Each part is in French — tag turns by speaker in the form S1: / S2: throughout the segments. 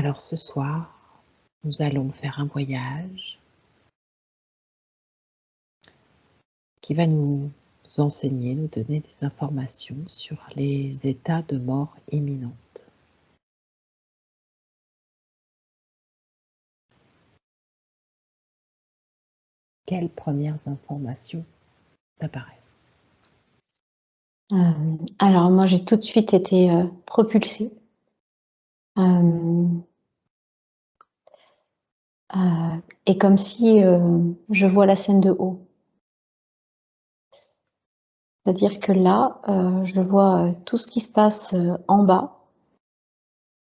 S1: Alors ce soir, nous allons faire un voyage qui va nous enseigner, nous donner des informations sur les états de mort imminente. Quelles premières informations t'apparaissent?
S2: Alors moi j'ai tout de suite été propulsée. Et comme si je vois la scène de haut. C'est-à-dire que là, je vois tout ce qui se passe en bas.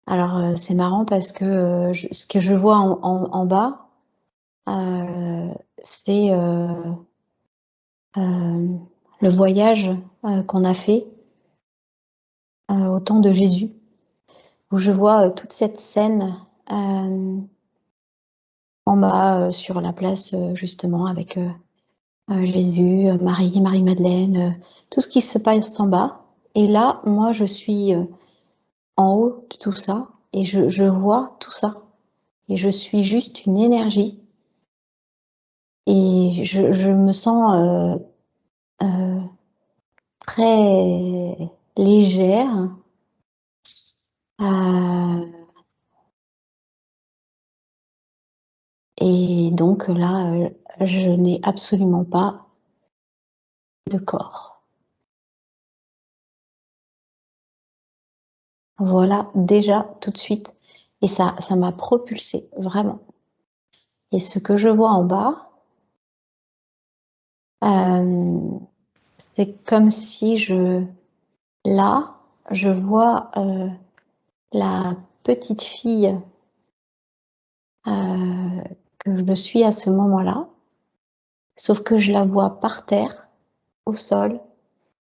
S2: Alors c'est marrant parce que ce que je vois en bas, c'est le voyage qu'on a fait au temps de Jésus, où je vois toute cette scène en bas sur la place justement avec Jésus, Marie, Marie-Madeleine, tout ce qui se passe en bas. Et là, moi, je suis en haut de tout ça et je vois tout ça. Et je suis juste une énergie. Et je me sens très légère. Et donc là, je n'ai absolument pas de corps. Voilà, déjà, tout de suite. Et ça m'a propulsée, vraiment. Et ce que je vois en bas, c'est comme si là, je vois la petite fille que je suis à ce moment-là, sauf que je la vois par terre, au sol,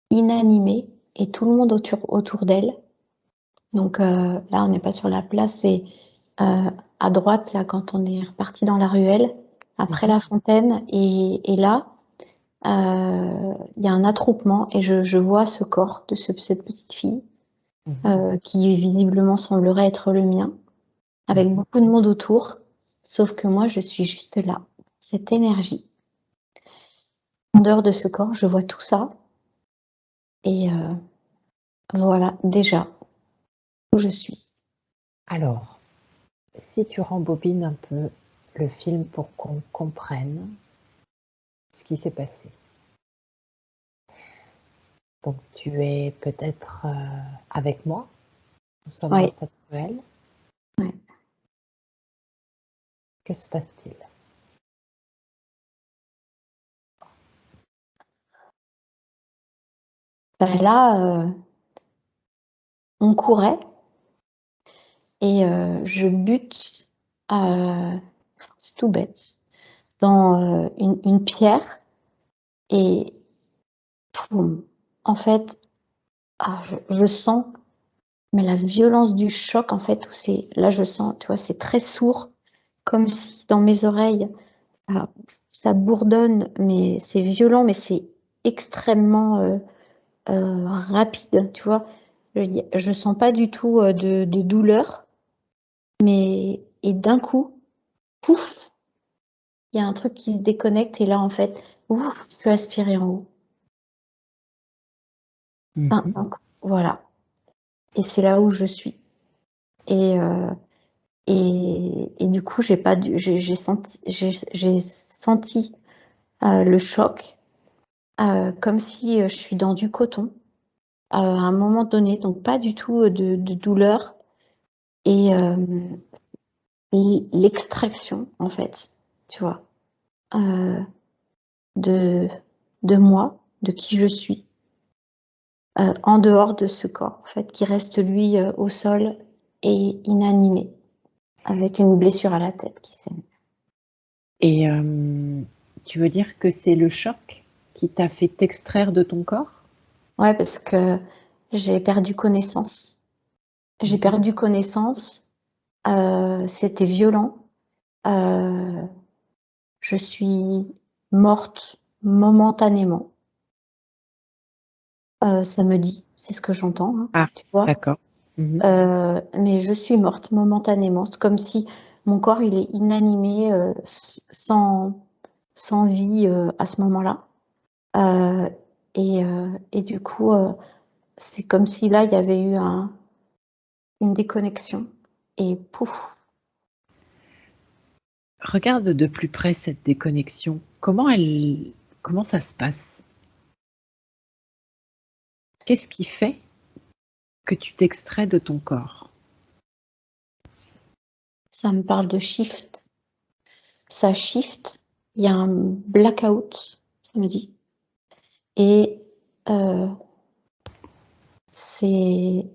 S2: inanimée, et tout le monde autour d'elle. Donc là, on n'est pas sur la place, c'est à droite, là, quand on est reparti dans la ruelle, après la fontaine, et là, il y a un attroupement, et je vois ce corps de cette petite fille, qui visiblement semblerait être le mien, avec beaucoup de monde autour, sauf que moi, je suis juste là, cette énergie. En dehors de ce corps, je vois tout ça, et voilà, déjà, où je suis.
S1: Alors, si tu rembobines un peu le film pour qu'on comprenne ce qui s'est passé. Donc tu es peut-être avec moi, nous sommes dans cette ruelle.
S2: Ouais.
S1: Que se passe-t-il?
S2: Ben là, on courait et je bute, c'est tout bête, dans une pierre et poum, en fait, je sens, mais la violence du choc, en fait, où c'est, là je sens, tu vois, c'est très sourd, comme si dans mes oreilles, ça bourdonne, mais c'est violent, mais c'est extrêmement rapide, tu vois. Je sens pas du tout de douleur, mais et d'un coup, pouf, il y a un truc qui se déconnecte et là, en fait, ouf, je suis aspirée en haut. Donc, voilà. Et c'est là où je suis. Et du coup, j'ai senti le choc, comme si je suis dans du coton à un moment donné, donc pas du tout de douleur et l'extraction, en fait, tu vois, de moi, de qui je suis, en dehors de ce corps, en fait, qui reste lui au sol et inanimé, avec une blessure à la tête qui saigne.
S1: Et tu veux dire que c'est le choc qui t'a fait t'extraire de ton corps?
S2: Ouais, parce que j'ai perdu connaissance. J'ai perdu connaissance. C'était violent. Je suis morte momentanément. Ça me dit, c'est ce que j'entends, hein,
S1: Ah,
S2: tu vois.
S1: d'accord.
S2: Mais je suis morte momentanément. C'est comme si mon corps, il est inanimé, sans vie à ce moment-là. Et du coup, c'est comme si là, il y avait eu une déconnexion. Et pouf.
S1: Regarde de plus près cette déconnexion. Comment ça se passe? Qu'est-ce qui fait que tu t'extrais de ton corps?
S2: Ça me parle de shift. Ça shift. Il y a un blackout, ça me dit. Et c'est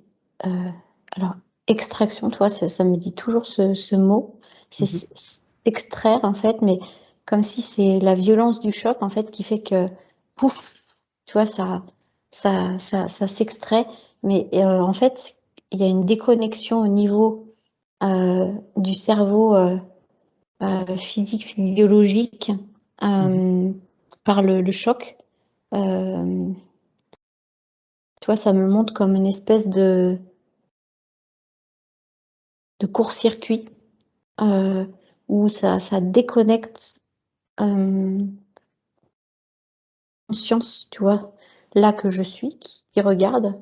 S2: alors extraction, tu vois, ça me dit toujours ce mot. C'est extraire en fait, mais comme si c'est la violence du choc en fait qui fait que pouf, tu vois, ça s'extrait. Mais en fait, il y a une déconnexion au niveau du cerveau physique, biologique par le choc. Tu vois, ça me montre comme une espèce de court-circuit où ça déconnecte conscience, tu vois, là que je suis, qui regarde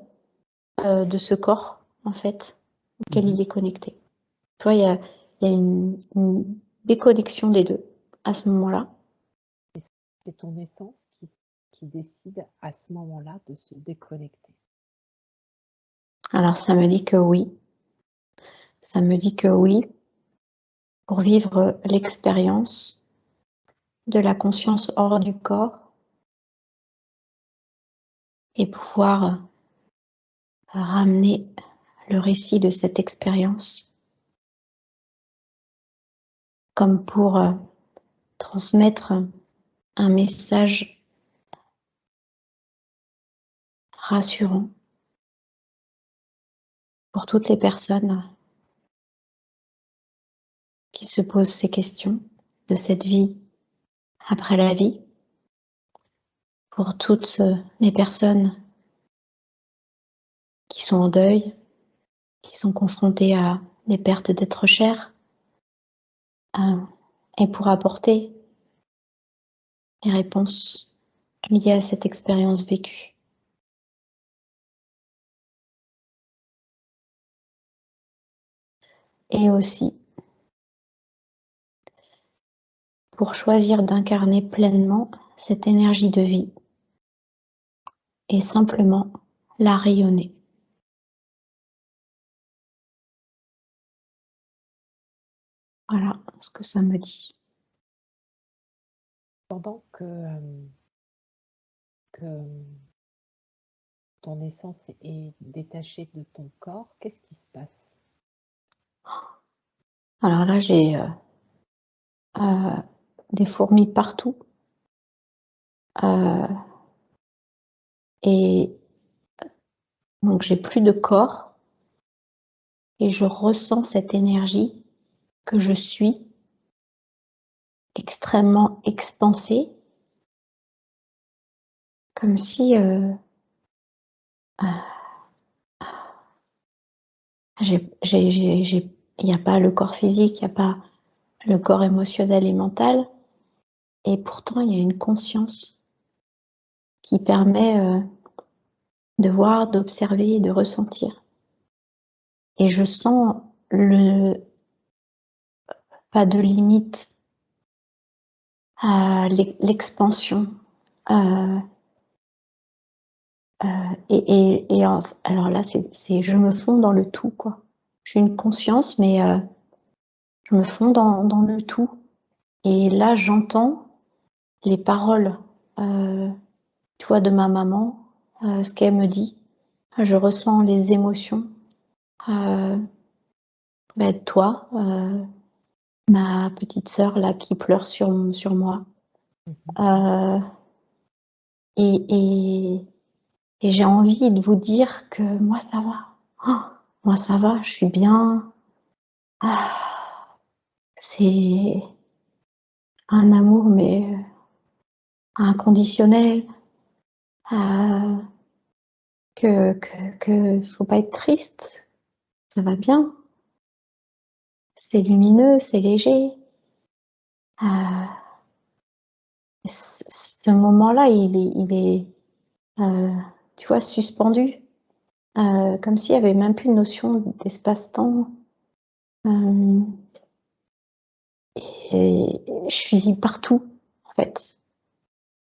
S2: de ce corps, en fait, auquel il est connecté. Tu vois, il y a une déconnexion des deux à ce moment-là.
S1: C'est ton essence qui décide à ce moment-là de se déconnecter.
S2: Alors, ça me dit que oui. Ça me dit que oui, pour vivre l'expérience de la conscience hors du corps et pouvoir ramener le récit de cette expérience comme pour transmettre un message rassurant pour toutes les personnes qui se posent ces questions de cette vie après la vie, pour toutes les personnes qui sont en deuil, qui sont confrontées à des pertes d'êtres chers, et pour apporter les réponses liées à cette expérience vécue. Et aussi pour choisir d'incarner pleinement cette énergie de vie et simplement la rayonner. Voilà ce que ça me dit.
S1: Pendant que ton essence est détachée de ton corps, qu'est-ce qui se passe?
S2: Alors là, j'ai des fourmis partout. Et donc, j'ai plus de corps et je ressens cette énergie que je suis extrêmement expansée, comme si il n'y a pas le corps physique, il n'y a pas le corps émotionnel et mental, et pourtant il y a une conscience qui permet de voir, d'observer et de ressentir. Et je sens pas de limite à l'expansion. Alors là, c'est je me fonds dans le tout, quoi. J'ai une conscience, mais je me fonds dans le tout. Et là, j'entends les paroles, tu vois, de ma maman, ce qu'elle me dit. Je ressens les émotions. Toi, ma petite sœur là qui pleure sur moi. Et j'ai envie de vous dire que moi ça va. Oh, moi ça va, je suis bien. C'est un amour mais inconditionnel. Que faut pas être triste. ça va bien. C'est lumineux, c'est léger. Ce moment-là, il est tu vois, suspendu, comme s'il y avait même plus de notion d'espace-temps. Et je suis partout, en fait.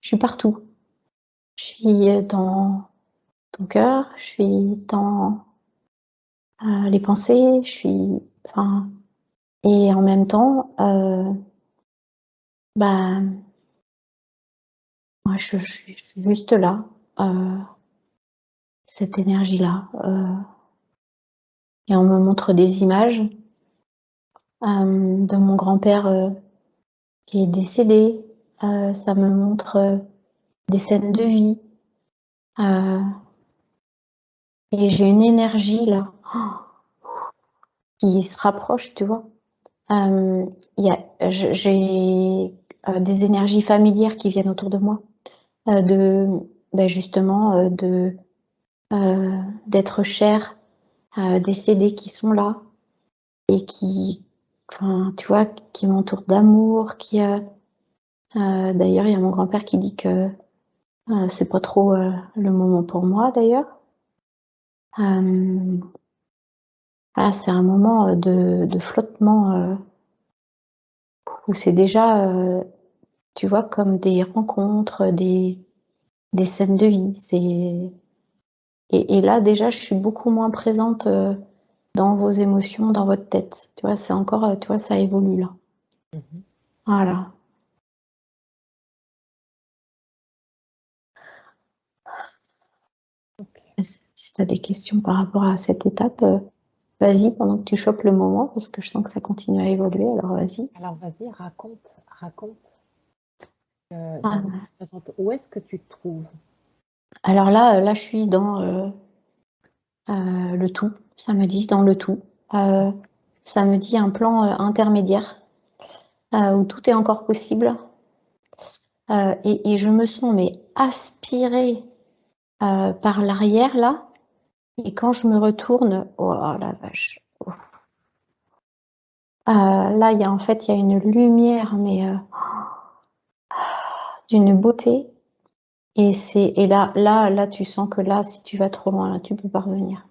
S2: Je suis partout. Je suis dans ton cœur, je suis dans les pensées, je suis, enfin, et en même temps, bah, moi, je suis juste là, cette énergie-là. Et on me montre des images de mon grand-père qui est décédé. Ça me montre des scènes de vie. Et j'ai une énergie là qui se rapproche, tu vois. J'ai des énergies familières qui viennent autour de moi, de justement d'être chers, décédés qui sont là et qui, enfin, tu vois, qui m'entourent d'amour, d'ailleurs, il y a mon grand-père qui dit que c'est pas trop le moment pour moi d'ailleurs. Voilà, c'est un moment de flottement où c'est déjà, tu vois, comme des rencontres, des scènes de vie. Et là, déjà, je suis beaucoup moins présente dans vos émotions, dans votre tête. Tu vois, c'est encore, tu vois, ça évolue là. Voilà.
S1: Ok.
S2: Si tu as des questions par rapport à cette étape, vas-y pendant que tu chopes le moment, parce que je sens que ça continue à évoluer, alors vas-y.
S1: Alors vas-y, raconte ce que
S2: Ah.
S1: tu présentes. Où est-ce que tu te trouves?
S2: Alors là, je suis dans le tout. Ça me dit dans le tout. Ça me dit un plan intermédiaire où tout est encore possible. Et je me sens mais aspirée par l'arrière là. Et quand je me retourne, oh la vache. Là, en fait, il y a une lumière, mais d'une beauté. Et là, tu sens que là, si tu vas trop loin, là, tu peux pas revenir.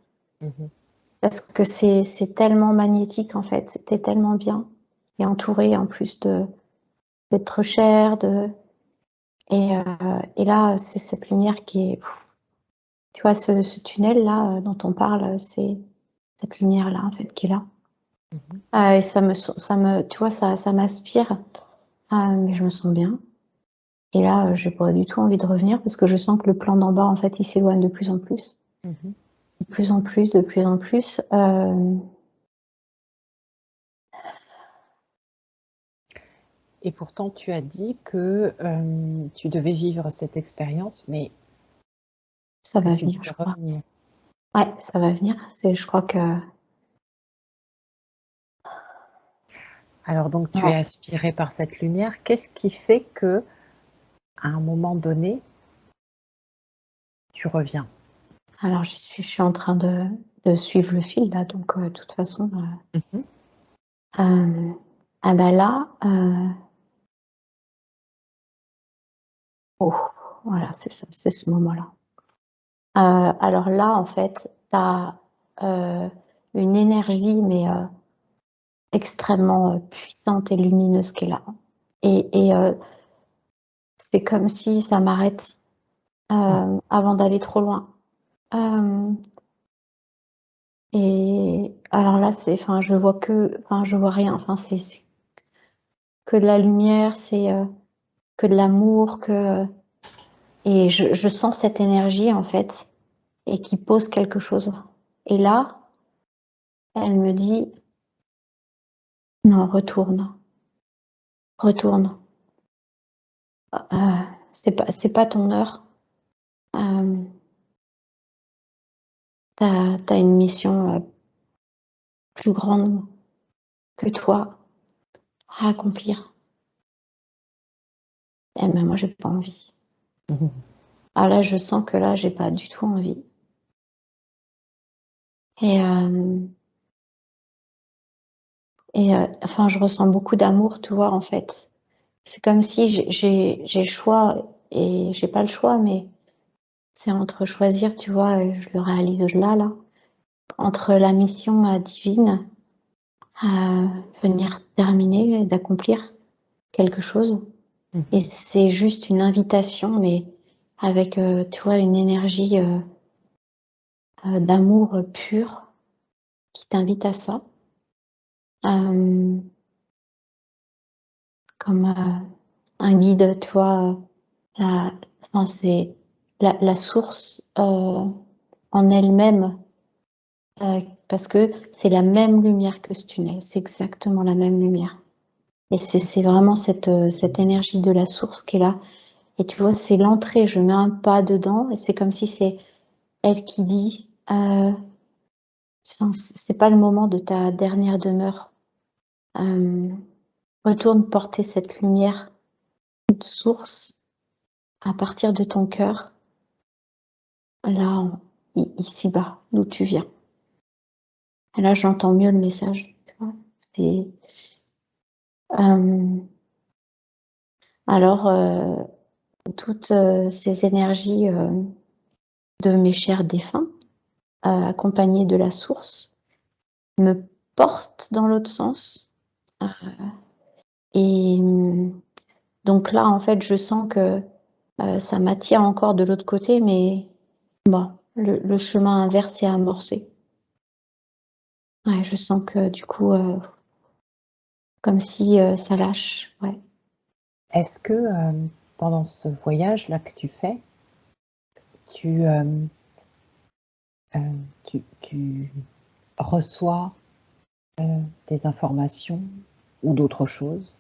S2: Parce que c'est tellement magnétique, en fait. C'était tellement bien. Et entouré, en plus, d'être cher, et là, c'est cette lumière qui est, tu vois, ce tunnel-là dont on parle, c'est cette lumière-là, en fait, qui est là. Et tu vois, ça m'aspire, mais je me sens bien. Et là, j'ai pas du tout envie de revenir parce que je sens que le plan d'en bas, en fait, il s'éloigne de plus en plus. De plus en plus, de plus en plus.
S1: Et pourtant, tu as dit que tu devais vivre cette expérience, mais
S2: Ça
S1: que
S2: va
S1: tu
S2: venir,
S1: devais
S2: je crois.
S1: revenir.
S2: Ouais, ça va venir. Je crois que.
S1: Alors donc, tu es
S2: Ouais.
S1: aspiré par cette lumière. Qu'est-ce qui fait que, à un moment donné, tu reviens?
S2: Alors, je suis en train de suivre le fil là, donc de toute façon. Ah bah là, oh, voilà, c'est ça, c'est ce moment-là. Alors là, en fait, tu as une énergie, mais extrêmement puissante et lumineuse qui est là. Et c'est comme si ça m'arrête avant d'aller trop loin. Et alors là, enfin, je vois rien. Enfin, c'est que de la lumière, c'est que de l'amour, et je sens cette énergie en fait, et qui pose quelque chose. Et là, elle me dit non, retourne, retourne. C'est pas ton heure. Euh, t'as une mission plus grande que toi à accomplir. Et mais moi, j'ai pas envie. Ah là, je sens que là, j'ai pas du tout envie. Et Et enfin, je ressens beaucoup d'amour, tu vois, en fait. C'est comme si j'ai le choix et j'ai pas le choix, mais c'est entre choisir, tu vois, et je le réalise là, entre la mission divine à venir terminer, d'accomplir quelque chose. Et c'est juste une invitation, mais avec, tu vois, une énergie d'amour pur qui t'invite à ça. Comme un guide, tu vois, enfin, c'est la source en elle-même, parce que c'est la même lumière que ce tunnel, c'est exactement la même lumière. Et c'est vraiment cette énergie de la source qui est là. Et tu vois, c'est l'entrée, je mets un pas dedans, et c'est comme si c'est elle qui dit, enfin, c'est pas le moment de ta dernière demeure. Retourne porter cette lumière de source à partir de ton cœur, là, ici-bas, d'où tu viens. Et là, j'entends mieux le message, tu vois. C'est, alors, toutes ces énergies de mes chers défunts, accompagnées de la source, me portent dans l'autre sens. Et donc là, en fait, je sens que ça m'attire encore de l'autre côté, mais bon, le chemin inverse est amorcé. Ouais, je sens que du coup, comme si ça lâche, ouais.
S1: Est-ce que pendant ce voyage-là que tu fais, tu, tu reçois des informations ou d'autres choses?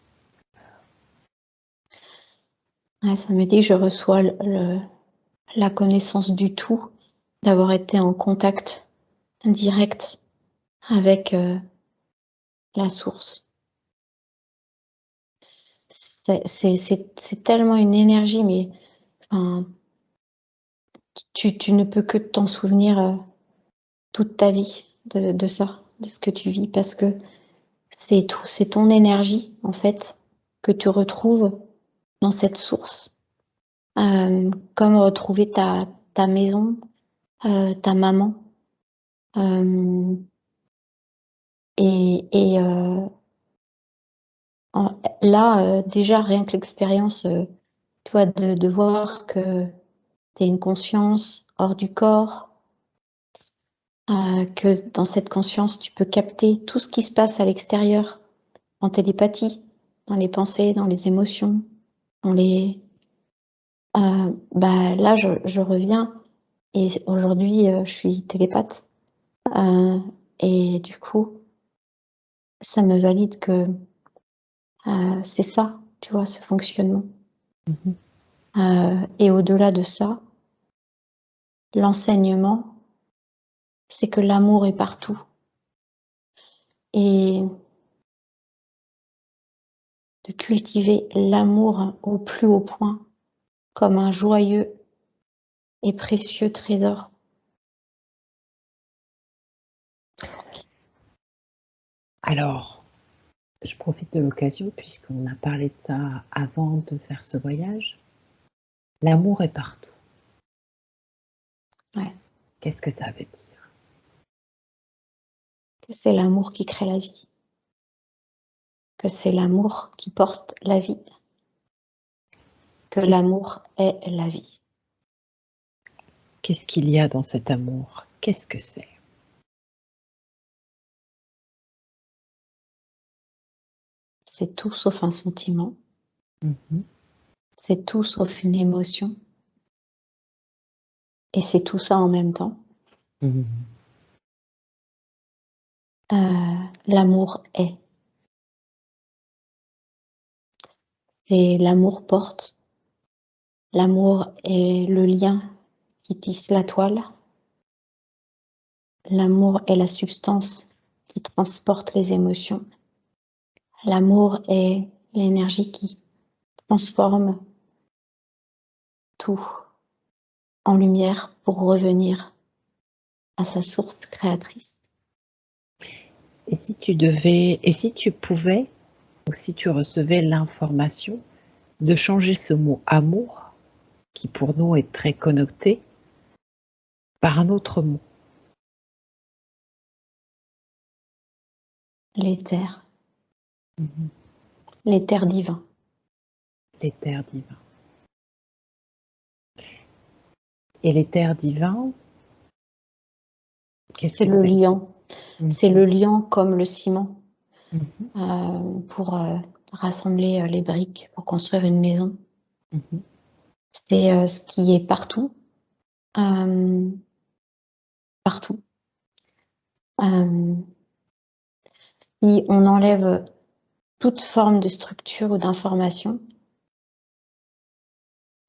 S2: Ouais, ça me dit que je reçois la connaissance du tout, d'avoir été en contact direct avec la source. C'est tellement une énergie, mais enfin, tu ne peux que t'en souvenir toute ta vie de ça, de ce que tu vis, parce que c'est ton énergie, en fait, que tu retrouves dans cette source. Comme retrouver ta maison, ta maman. Et là, déjà, rien que l'expérience, tu vois, de voir que tu es une conscience hors du corps, que dans cette conscience, tu peux capter tout ce qui se passe à l'extérieur, en télépathie, dans les pensées, dans les émotions, dans les... Bah, là, je reviens et aujourd'hui, je suis télépathe. Et du coup, ça me valide que c'est ça, tu vois, ce fonctionnement. Et au-delà de ça, l'enseignement, c'est que l'amour est partout. Et de cultiver l'amour au plus haut point, comme un joyeux et précieux trésor.
S1: Alors, je profite de l'occasion puisqu'on a parlé de ça avant de faire ce voyage. L'amour est partout.
S2: Ouais.
S1: Qu'est-ce que ça veut dire?
S2: Que c'est l'amour qui crée la vie. Que c'est l'amour qui porte la vie. Que l'amour est la vie.
S1: Qu'est-ce qu'il y a dans cet amour? Qu'est-ce que c'est?
S2: C'est tout sauf un sentiment.
S1: Mhm.
S2: C'est tout sauf une émotion. Et c'est tout ça en même temps.
S1: Mhm.
S2: L'amour est. Et l'amour porte. L'amour est le lien qui tisse la toile. L'amour est la substance qui transporte les émotions. L'amour est l'énergie qui transforme tout en lumière pour revenir à sa source créatrice.
S1: Et si tu pouvais, ou si tu recevais l'information de changer ce mot amour, qui pour nous est très connoté, par un autre mot?
S2: L'éther,
S1: Mhm.
S2: l'éther divin.
S1: L'éther divin. Et l'éther divin, qu'est-ce
S2: C'est
S1: que
S2: le
S1: c'est?
S2: liant. C'est le liant comme le ciment
S1: Mhm.
S2: pour rassembler les briques pour construire une maison.
S1: Mhm.
S2: C'est ce qui est partout. Partout. Si on enlève toute forme de structure ou d'information,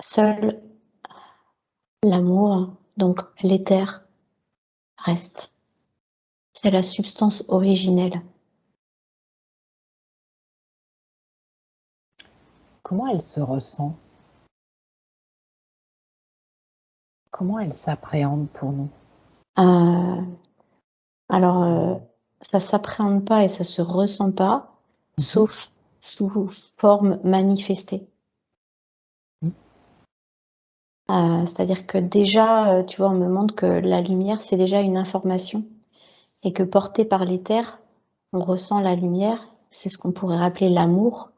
S2: seul l'amour, donc l'éther, reste. C'est la substance originelle.
S1: Comment elle se ressent? Comment elle s'appréhende pour nous?
S2: Alors, ça s'appréhende pas et ça se ressent pas, sauf sous forme manifestée. C'est-à-dire que déjà, tu vois, on me montre que la lumière, c'est déjà une information et que portée par l'éther, on ressent la lumière. C'est ce qu'on pourrait appeler l'amour.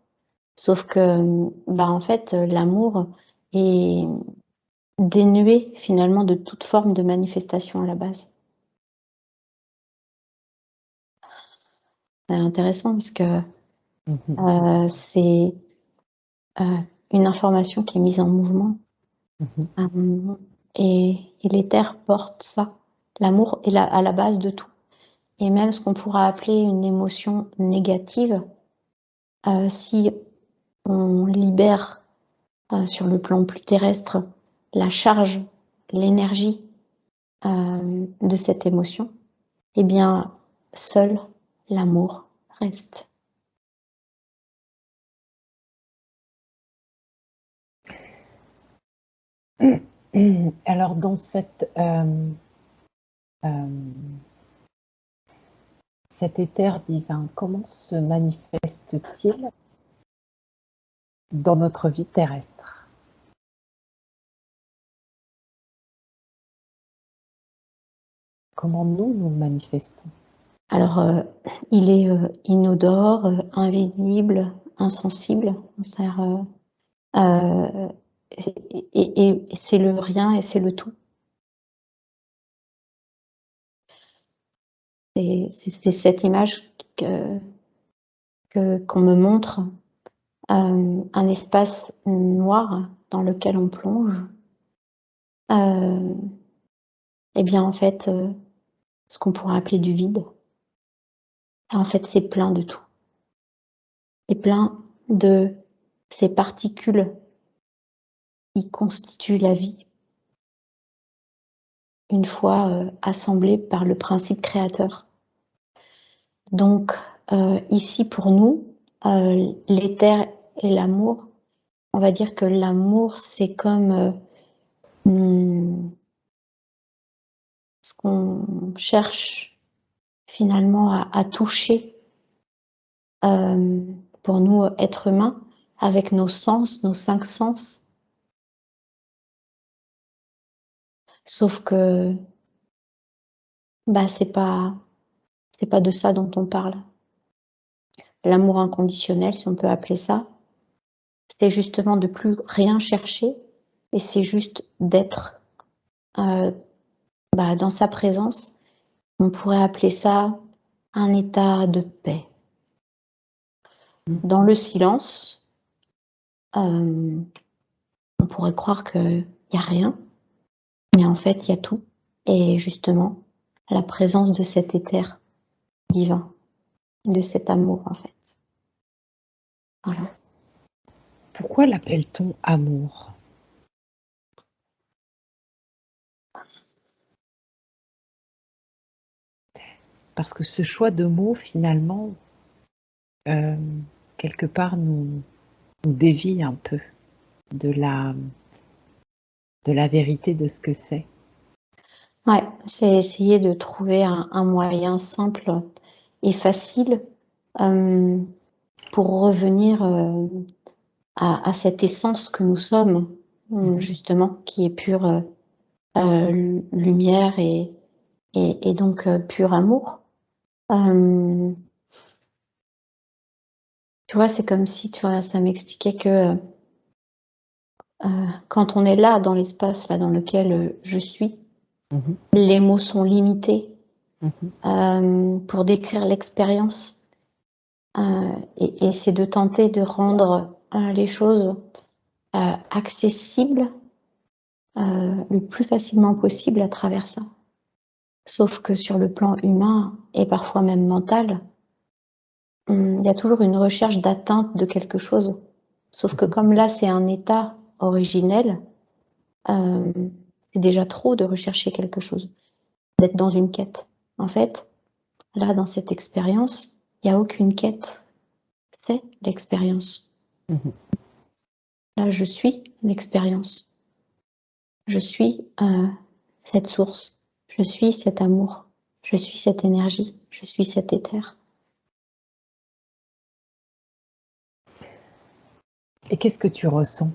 S2: Sauf que, en fait, l'amour est dénué finalement de toute forme de manifestation à la base. C'est intéressant parce que c'est une information qui est mise en mouvement. Et l'éther porte ça. L'amour est à la base de tout. Et même ce qu'on pourra appeler une émotion négative, si on libère sur le plan plus terrestre la charge, l'énergie de cette émotion, eh bien, seul l'amour reste.
S1: Alors, dans cet éther divin, comment se manifeste-t-il dans notre vie terrestre? Comment nous le manifestons?
S2: Alors, il est inodore, invisible, insensible. C'est-à-dire, et c'est le rien et c'est le tout. C'est cette image qu'on me montre, un espace noir dans lequel on plonge. Et bien en fait, ce qu'on pourrait appeler du vide, en fait c'est plein de tout. C'est plein de ces particules qui constituent la vie, une fois assemblées par le principe créateur. Donc ici pour nous, l'éther et l'amour, on va dire que l'amour c'est comme ce qu'on cherche finalement à toucher pour nous êtres humains avec nos sens, nos 5 sens. Sauf que c'est pas de ça dont on parle. L'amour inconditionnel, si on peut appeler ça, c'est justement de plus rien chercher et c'est juste d'être dans sa présence. On pourrait appeler ça un état de paix. Dans le silence, on pourrait croire qu'il y a rien, mais en fait, il y a tout. Et justement, la présence de cet éther divin, de cet amour, en fait. Voilà.
S1: Pourquoi l'appelle-t-on amour? Parce que ce choix de mots, finalement, quelque part, nous dévie un peu de la vérité de ce que c'est.
S2: Ouais, c'est essayer de trouver un moyen simple et facile pour revenir à cette essence que nous sommes, justement, qui est pure lumière et donc pur amour. Tu vois, c'est comme si, tu vois, ça m'expliquait que quand on est là, dans l'espace là dans lequel je suis, les mots sont limités pour décrire l'expérience. Et c'est de tenter de rendre les choses accessibles le plus facilement possible à travers ça. Sauf que sur le plan humain et parfois même mental, il y a toujours une recherche d'atteinte de quelque chose. Sauf que comme là, c'est un état originel, c'est déjà trop de rechercher quelque chose, d'être dans une quête. En fait, là, dans cette expérience, il n'y a aucune quête. C'est l'expérience. Là, je suis l'expérience. Je suis cette source. Je suis cet amour. Je suis cette énergie. Je suis cet éther.
S1: Et qu'est-ce que tu ressens?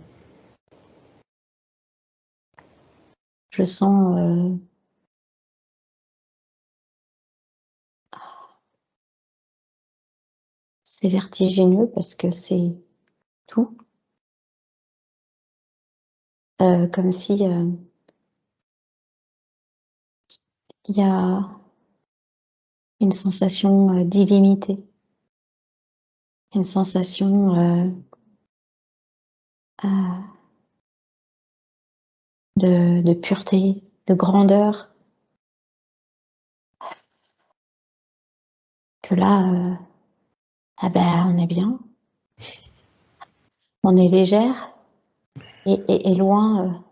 S2: Je sens c'est vertigineux parce que c'est tout. Comme si il y a une sensation d'illimité, une sensation de pureté, de grandeur. Que là, ah ben, on est bien, on est légère et loin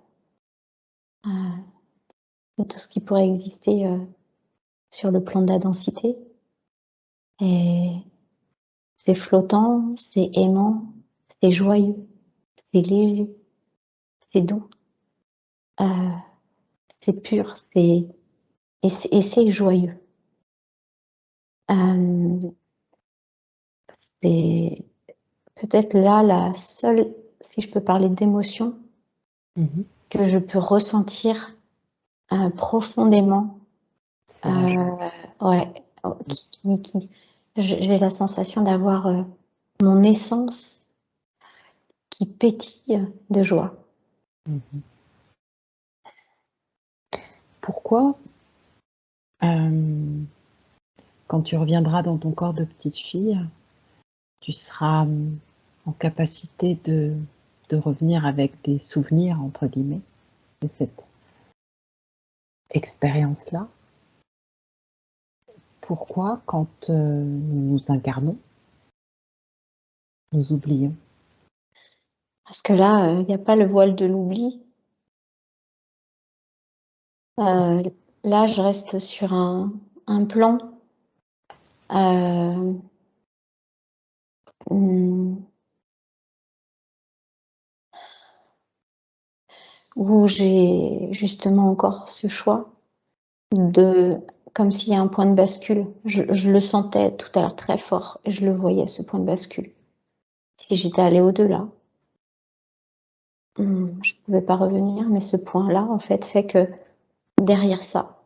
S2: de tout ce qui pourrait exister sur le plan de la densité. Et c'est flottant, c'est aimant, c'est joyeux, c'est léger, c'est doux, c'est pur, et c'est joyeux. C'est peut-être là la seule, si je peux parler d'émotion, que je peux ressentir profondément. Ouais, j'ai la sensation d'avoir mon essence qui pétille de joie.
S1: Pourquoi, quand tu reviendras dans ton corps de petite fille, tu seras en capacité de revenir avec des souvenirs, entre guillemets, de cette expérience-là? Pourquoi, quand nous nous incarnons, nous oublions?
S2: Parce que là, il n'y a pas le voile de l'oubli. Là, je reste sur un plan où j'ai justement encore ce choix de, comme s'il y a un point de bascule. Je le sentais tout à l'heure très fort et je le voyais, ce point de bascule. Si j'étais allée au-delà, je ne pouvais pas revenir, mais ce point-là, en fait que derrière ça,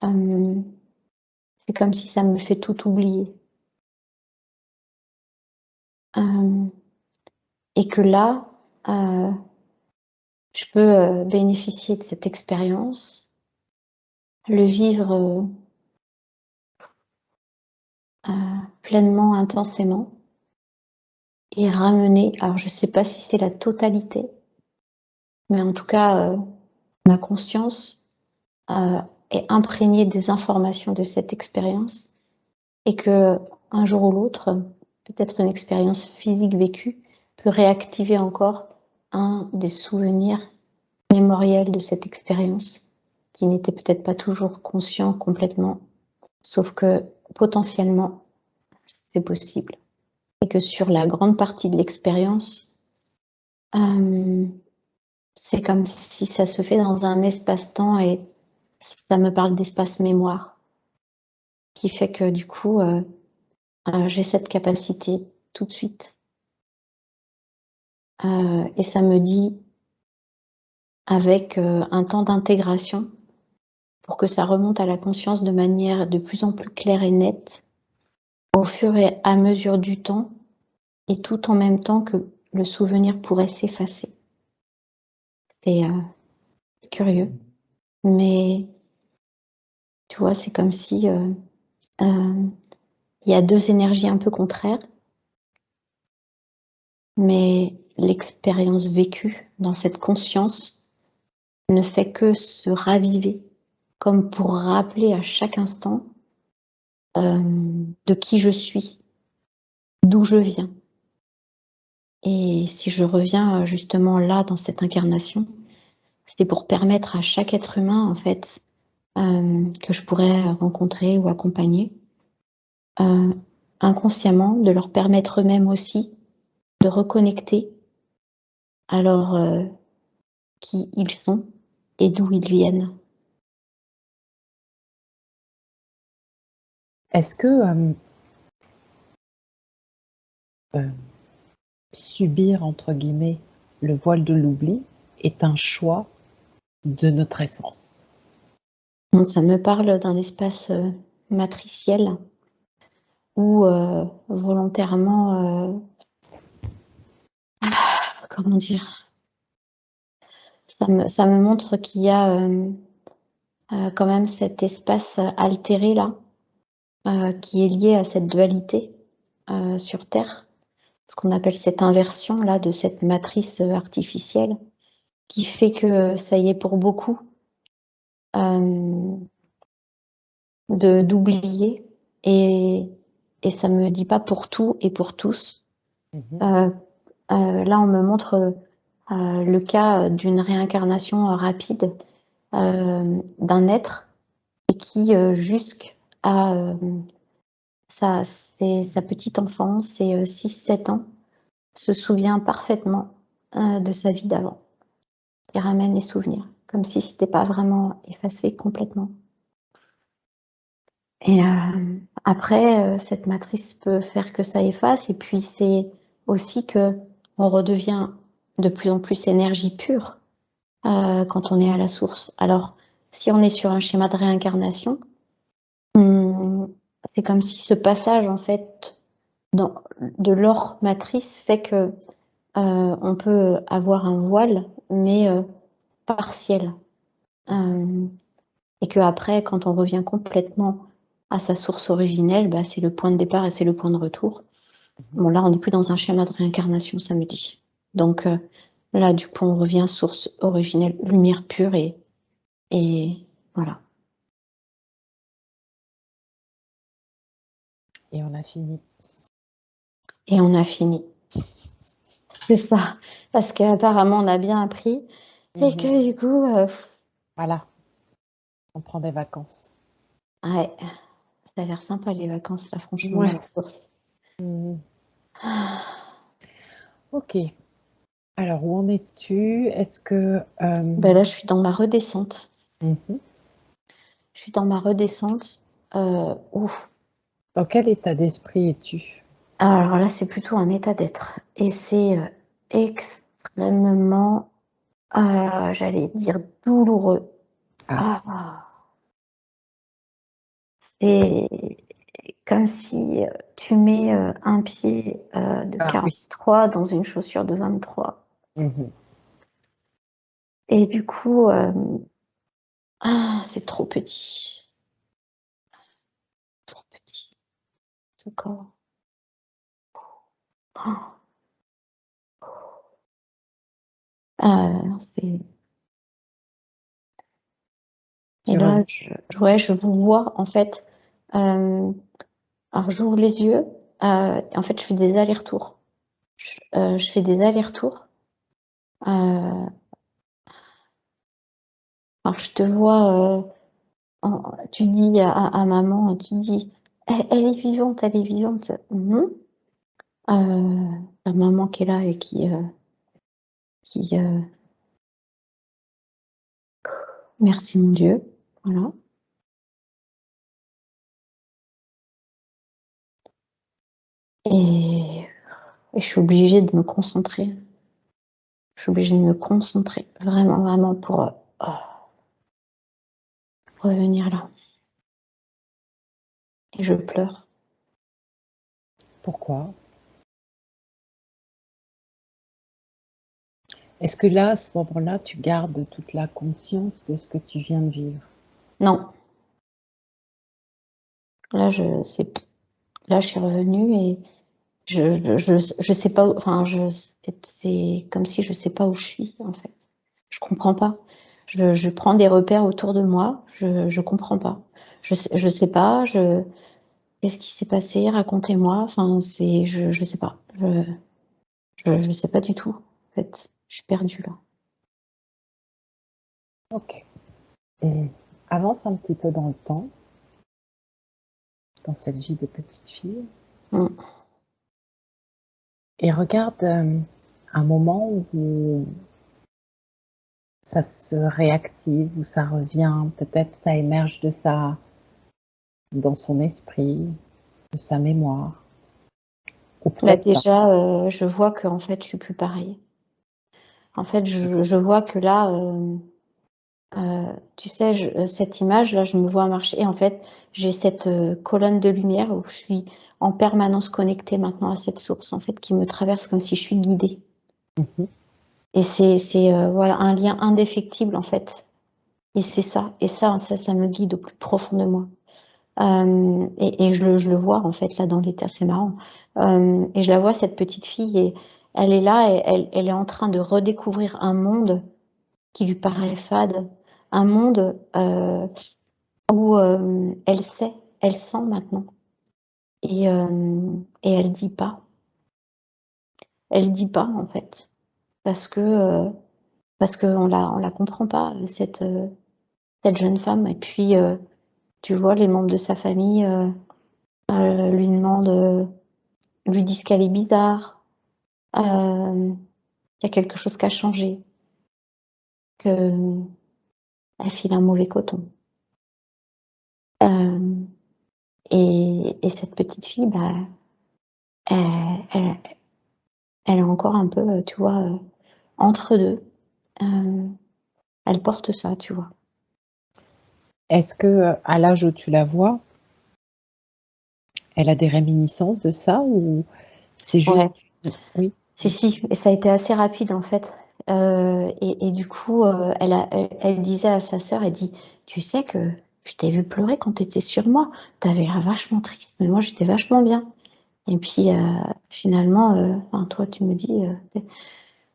S2: c'est comme si ça me fait tout oublier. Et que là, je peux bénéficier de cette expérience, le vivre pleinement, intensément, et ramener, alors je ne sais pas si c'est la totalité, mais en tout cas, ma conscience est imprégnée des informations de cette expérience et que un jour ou l'autre, peut-être une expérience physique vécue peut réactiver encore un des souvenirs mémoriels de cette expérience qui n'était peut-être pas toujours conscient complètement, sauf que potentiellement c'est possible et que sur la grande partie de l'expérience, c'est comme si ça se fait dans un espace-temps et ça me parle d'espace mémoire. qui fait que du coup, j'ai cette capacité tout de suite. Et ça me dit, avec un temps d'intégration, pour que ça remonte à la conscience de manière de plus en plus claire et nette, au fur et à mesure du temps, et tout en même temps que le souvenir pourrait s'effacer. C'est curieux, mais tu vois, c'est comme si il y a deux énergies un peu contraires, mais l'expérience vécue dans cette conscience ne fait que se raviver, comme pour rappeler à chaque instant de qui je suis, d'où je viens. Et si je reviens justement là, dans cette incarnation, c'était pour permettre à chaque être humain, en fait, que je pourrais rencontrer ou accompagner, inconsciemment, de leur permettre eux-mêmes aussi de reconnecter à leur qui ils sont et d'où ils viennent.
S1: Est-ce que subir, entre guillemets, le voile de l'oubli est un choix de notre essence?
S2: Donc ça me parle d'un espace matriciel où volontairement, comment dire, ça me montre qu'il y a quand même cet espace altéré là, qui est lié à cette dualité sur Terre, ce qu'on appelle cette inversion là de cette matrice artificielle, qui fait que ça y est pour beaucoup d'oublier, et ça me dit pas pour tout et pour tous. Là, on me montre le cas d'une réincarnation rapide d'un être et qui, jusqu'à sa petite enfance, ses 6-7 ans, se souvient parfaitement de sa vie d'avant. Il ramène les souvenirs, comme si c'était pas vraiment effacé complètement. Et après, cette matrice peut faire que ça efface, et puis c'est aussi qu'on redevient de plus en plus énergie pure quand on est à la source. Alors, si on est sur un schéma de réincarnation, c'est comme si ce passage, en fait, de leur matrice fait que on peut avoir un voile, mais partiel. Et que après, quand on revient complètement à sa source originelle, bah, c'est le point de départ et c'est le point de retour. Bon, là, on n'est plus dans un schéma de réincarnation, ça me dit. Donc là, du coup, on revient source originelle, lumière pure, et voilà.
S1: Et on a fini.
S2: Et on a fini. C'est ça. Parce qu'apparemment, on a bien appris. Et que du coup,
S1: Voilà, on prend des vacances.
S2: ouais, ça a l'air sympa les vacances, là, franchement, à
S1: Ouais.
S2: la source.
S1: Ok. Alors, où en es-tu? Est-ce que...
S2: Ben là, je suis dans ma redescente.
S1: mhm.
S2: Je suis dans ma redescente. Ouf.
S1: Dans quel état d'esprit es-tu?
S2: Alors là, c'est plutôt un état d'être. Et c'est extrêmement, j'allais dire douloureux.
S1: Ah,
S2: Ah, c'est comme si tu mets un pied de
S1: ah oui.
S2: 43 dans une chaussure de 23.
S1: Mhm.
S2: Et du coup, c'est trop petit. Trop petit, ce corps. Ah, c'est... Et
S1: Tu
S2: là,
S1: reviens.
S2: ouais, je vous vois, en fait. Alors, j'ouvre les yeux. Et en fait, je fais des allers-retours. Je fais des allers-retours. Alors, je te vois, tu dis à maman, tu dis, elle est vivante, elle est vivante. Non. La maman qui est là et qui merci mon Dieu. Voilà. Et je suis obligée de me concentrer. Je suis obligée de me concentrer, vraiment, vraiment, pour revenir là. Et je pleure.
S1: Pourquoi? Est-ce que là, à ce moment-là, tu gardes toute la conscience de ce que tu viens de vivre?
S2: Non. Là, je suis revenue et je sais pas où, enfin, c'est comme si je sais pas où je suis, en fait. Je comprends pas. Je prends des repères autour de moi, je comprends pas. Je sais pas, qu'est-ce qui s'est passé? Racontez-moi. Enfin, je sais pas. Je sais pas du tout, en fait. Je suis perdue là.
S1: Ok. Et avance un petit peu dans le temps, dans cette vie de petite fille,
S2: Mm.
S1: et regarde un moment où ça se réactive, où ça revient, peut-être ça émerge dans son esprit, de sa mémoire, ou
S2: Bah
S1: peut-être pas.
S2: déjà, je vois que en fait, je suis plus pareille. En fait, je vois que là, tu sais, cette image-là, je me vois marcher et en fait, j'ai cette, colonne de lumière où je suis en permanence connectée maintenant à cette source, en fait, qui me traverse comme si je suis guidée
S1: Mhm.
S2: et voilà, un lien indéfectible, en fait et c'est ça et ça me guide au plus profond de moi. Et je le vois, en fait, là, dans l'état, c'est marrant. Et je la vois, cette petite fille et elle est là et elle est en train de redécouvrir un monde qui lui paraît fade, un monde, où, elle sent maintenant et elle dit pas. Elle dit pas, en fait, parce que, on la comprend pas, cette jeune femme et puis, tu vois, les membres de sa famille, lui demandent, lui disent qu'elle est bizarre, qu'il y a quelque chose qui a changé, qu'elle file un mauvais coton. Euh, et cette petite fille, bah, elle, elle, elle est encore un peu, tu vois, entre deux. Euh, Elle porte ça, tu vois.
S1: Est-ce que à l'âge où tu la vois, elle a des réminiscences de ça ou c'est
S2: Ouais.
S1: juste... Oui.
S2: Si, et ça a été assez rapide en fait. Et du coup, elle disait à sa sœur, elle dit, tu sais que je t'ai vu pleurer quand tu étais sur moi. T'avais l'air vachement triste, mais moi j'étais vachement bien. Et puis finalement, enfin, toi tu me dis,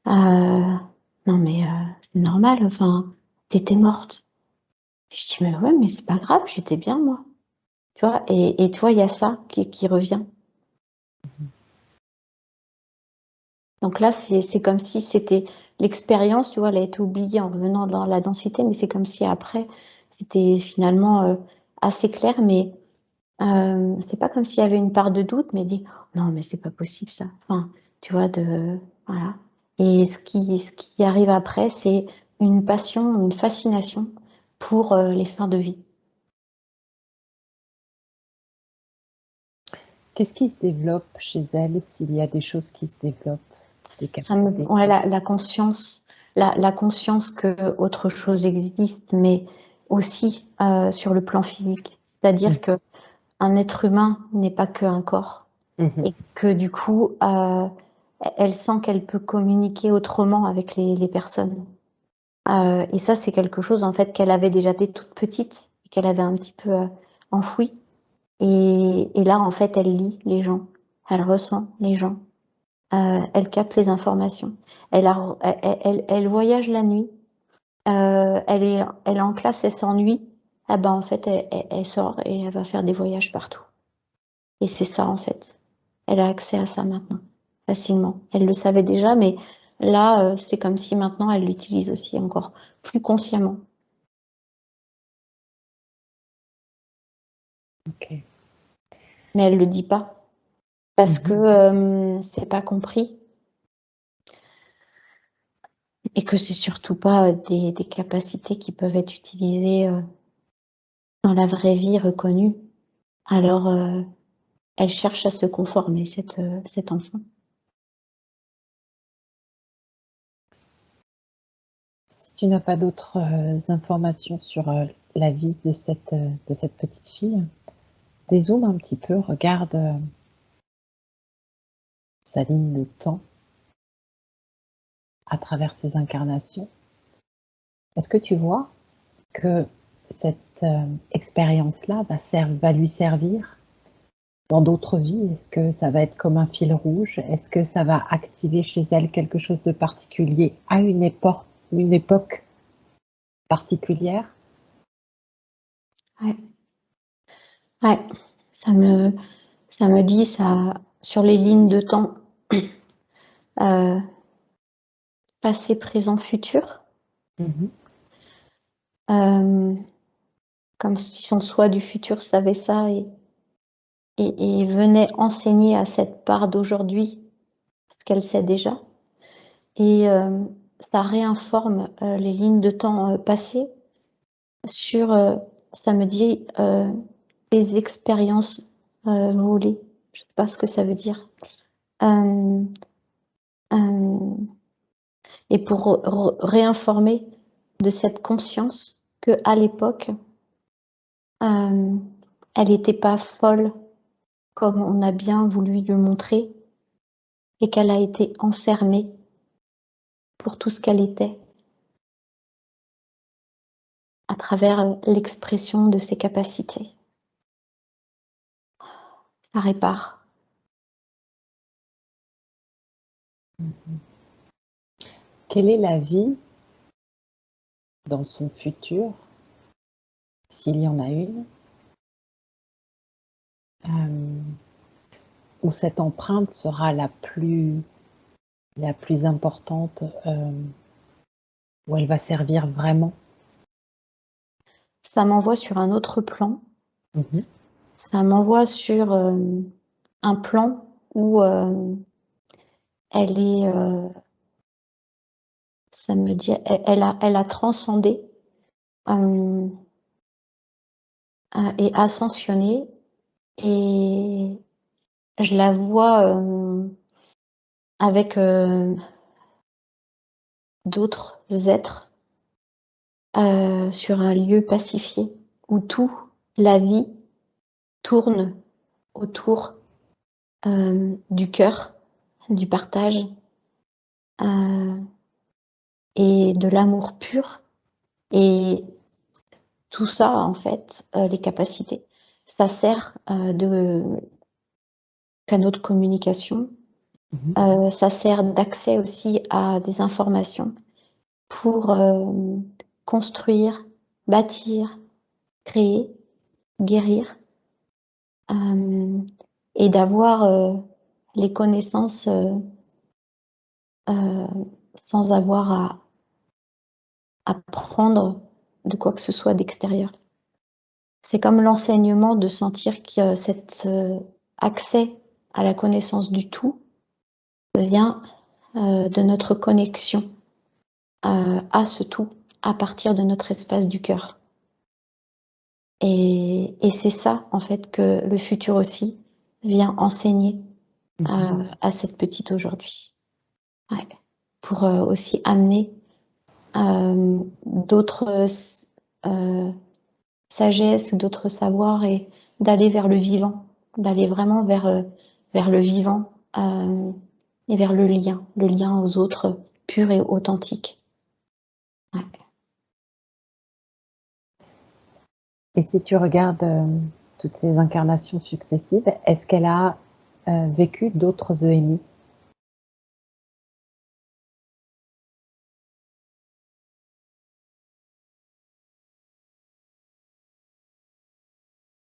S2: non mais c'est normal, enfin, t'étais morte. Je dis, mais ouais, mais c'est pas grave, j'étais bien moi. Tu vois, et toi, il y a ça qui revient. Donc là, c'est comme si c'était l'expérience, tu vois, elle a été oubliée en revenant dans la densité, mais c'est comme si après, c'était finalement assez clair, mais c'est pas comme s'il y avait une part de doute, mais dit, non, mais c'est pas possible ça. Enfin, tu vois, voilà. Et ce qui arrive après, c'est une passion, une fascination pour les fins de vie.
S1: Qu'est-ce qui se développe chez elle, s'il y a des choses qui se développent, des capacités
S2: Ouais,
S1: qui...
S2: la conscience, la conscience que autre chose existe, mais aussi sur le plan physique. C'est-à-dire que un être humain n'est pas qu'un corps
S1: Mhm.
S2: et que du coup, elle sent qu'elle peut communiquer autrement avec les personnes. Et ça, c'est quelque chose en fait qu'elle avait déjà dès toute petite et qu'elle avait un petit peu enfoui. Et là, en fait, elle lit les gens, elle ressent les gens. Elle capte les informations. Elle voyage la nuit. Elle est en classe, elle s'ennuie. Ah ben, en fait, elle sort et elle va faire des voyages partout. Et c'est ça, en fait. Elle a accès à ça maintenant, facilement. Elle le savait déjà, mais là, c'est comme si maintenant elle l'utilise aussi encore plus consciemment.
S1: Ok.
S2: Mais elle le dit pas parce que
S1: Mhm.
S2: c'est pas compris et que c'est surtout pas des capacités qui peuvent être utilisées dans la vraie vie reconnue. Alors, elle cherche à se conformer, cet enfant.
S1: Si tu n'as pas d'autres informations sur la vie de cette petite fille, dézoome un petit peu, regarde sa ligne de temps à travers ses incarnations. Est-ce que tu vois que cette expérience-là va lui servir dans d'autres vies? Est-ce que ça va être comme un fil rouge? Est-ce que ça va activer chez elle quelque chose de particulier à une époque particulière?
S2: Ouais, ouais, ça me dit ça sur les lignes de temps, passé, présent, futur.
S1: Mmh.
S2: Comme si son soi du futur savait ça et venait enseigner à cette part d'aujourd'hui ce qu'elle sait déjà. Et ça réinforme les lignes de temps passées sur, ça me dit, des expériences volées. Je sais pas ce que ça veut dire. Hem, hem et pour réinformer de cette conscience qu'à l'époque, hem, elle n'était pas folle comme on a bien voulu lui montrer et qu'elle a été enfermée pour tout ce qu'elle était à travers l'expression de ses capacités. Ça répare.
S1: Quelle est la vie dans son futur, s'il y en a une, où cette empreinte sera la plus importante, où elle va servir vraiment?
S2: Ça m'envoie sur un autre plan.
S1: Mmh.
S2: Ça m'envoie sur un plan où elle est, ça me dit, elle a transcendé euh, et ascensionné. Et je la vois avec d'autres êtres sur un lieu pacifié où tout, la vie, tourne autour du cœur, du partage euh, et de l'amour pur. Et tout ça, en fait, les capacités, ça sert de canaux de communication.
S1: Mmh.
S2: Ça sert d'accès aussi à des informations pour construire, bâtir, créer, guérir, hem et d'avoir les connaissances sans avoir à prendre de quoi que ce soit d'extérieur. C'est comme l'enseignement de sentir que cet accès à la connaissance du tout vient de notre connexion à ce tout à partir de notre espace du cœur. Et c'est ça, en fait, que le futur aussi vient enseigner
S1: Mmh.
S2: à cette petite aujourd'hui. Ouais. Pour aussi amener d'autres sagesses ou d'autres savoirs et d'aller vers le vivant, d'aller vraiment vers le vivant et vers le lien aux autres pur et authentique. Ouais.
S1: Et si tu regardes, toutes ces incarnations successives, est-ce qu'elle a, vécu d'autres EMI?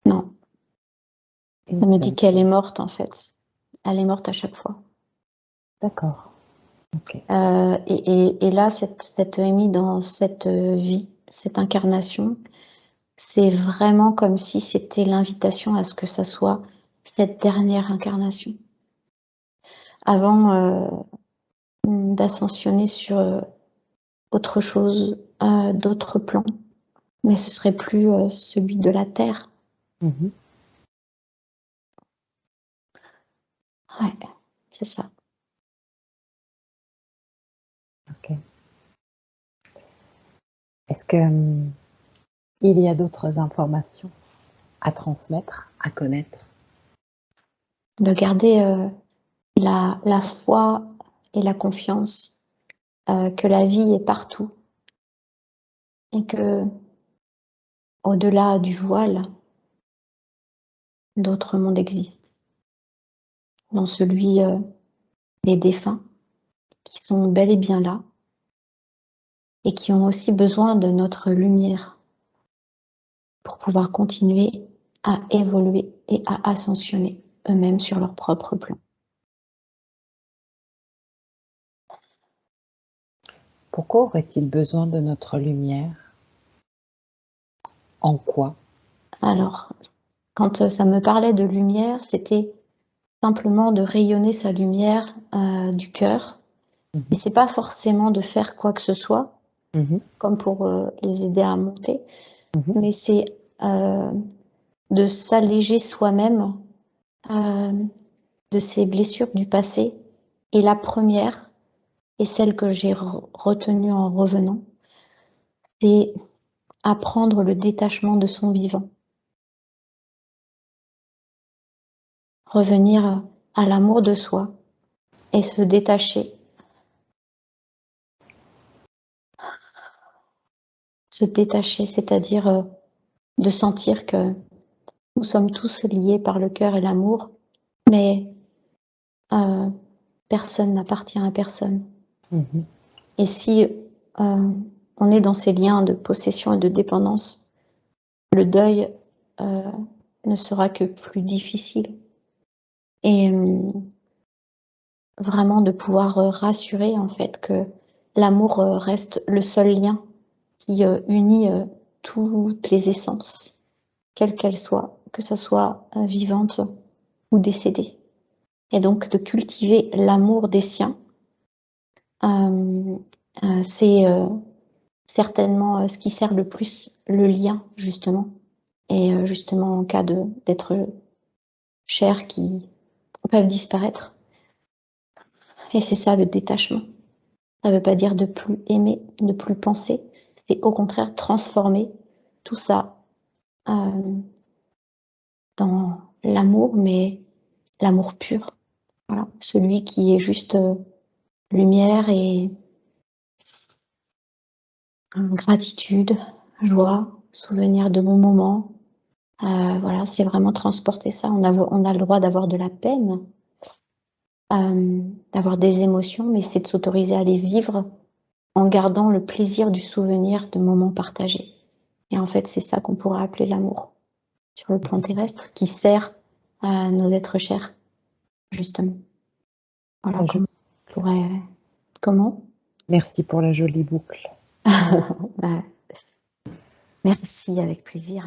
S2: Non,
S1: Une
S2: ça me dit
S1: seule.
S2: qu'elle est morte en fait. Elle est morte à chaque fois.
S1: D'accord, OK.
S2: Et là, cette EMI dans cette vie, cette incarnation, c'est vraiment comme si c'était l'invitation à ce que ça soit cette dernière incarnation. Avant d'ascensionner sur autre chose, d'autres plans, mais ce serait plus celui de la terre.
S1: Mmh.
S2: Ouais, c'est ça.
S1: Ok. Est-ce que il y a d'autres informations à transmettre, à connaître?
S2: De garder la foi et la confiance que la vie est partout et que au-delà du voile, d'autres mondes existent, dont celui des défunts qui sont bel et bien là et qui ont aussi besoin de notre lumière pour pouvoir continuer à évoluer et à ascensionner eux-mêmes sur leur propre plan.
S1: Pourquoi aurait-il besoin de notre lumière? En quoi?
S2: Alors, quand ça me parlait de lumière, c'était simplement de rayonner sa lumière du cœur. Et
S1: Mmh
S2: c'est pas forcément de faire quoi que ce soit,
S1: mh. Mmh
S2: comme pour les aider à monter,
S1: mh.
S2: mais c'est euh, de s'alléger soi-même de ces blessures du passé. Et la première, et celle que j'ai retenue en revenant, c'est apprendre le détachement de son vivant. Revenir à l'amour de soi et se détacher. Se détacher, c'est-à-dire de sentir que nous sommes tous liés par le cœur et l'amour, mais personne n'appartient à personne.
S1: Mmh.
S2: Et si on est dans ces liens de possession et de dépendance, le deuil ne sera que plus difficile. Et vraiment de pouvoir rassurer en fait que l'amour reste le seul lien qui unit toutes les essences, quelles qu'elles soient, que ça soit vivante ou décédée. Et donc de cultiver l'amour des siens, c'est certainement ce qui sert le plus le lien justement. Et justement en cas d'êtres chers qui peuvent disparaître. Et c'est ça le détachement. Ça ne veut pas dire de plus aimer, de plus penser, c'est au contraire transformer tout ça dans l'amour, mais l'amour pur. Voilà, celui qui est juste lumière et gratitude, joie, souvenir de bons moments. Voilà, c'est vraiment transporter ça. On a le droit d'avoir de la peine, d'avoir des émotions, mais c'est de s'autoriser à les vivre en gardant le plaisir du souvenir de moments partagés. Et en fait, c'est ça qu'on pourrait appeler l'amour sur le plan terrestre, qui sert à nos êtres chers, justement. Voilà
S1: La
S2: comment
S1: jolie
S2: on pourrait. Comment?
S1: Merci pour la jolie boucle.
S2: Bah, merci, avec plaisir.